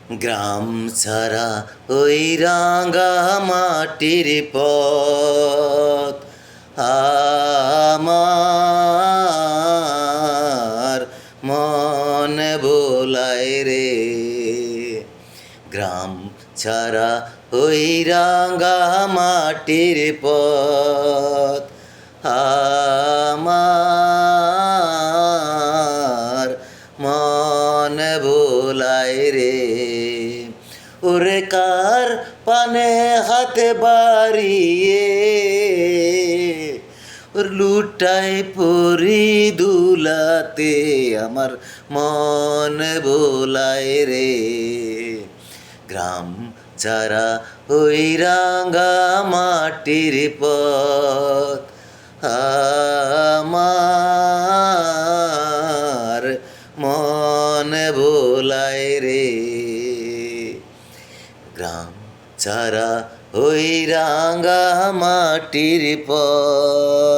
গ্রাম ছাড়া ওই রাঙা মাটির পথ আমার মন বোলায় রে। গ্রাম ছাড়া ওই রাঙা মাটির পথ আমার মন বোলায় রে। ওরে কার পানে হাতে বাড়িয়ে ওর লুটাই পরি দুলাতে আমার মন বোলায় রে। গ্রাম ছাড়া ওই রাঙা মাটির পথ আমার মন বোলায় রে। গ্রাম ছাড়া ওই রাঙা মাটির পথ।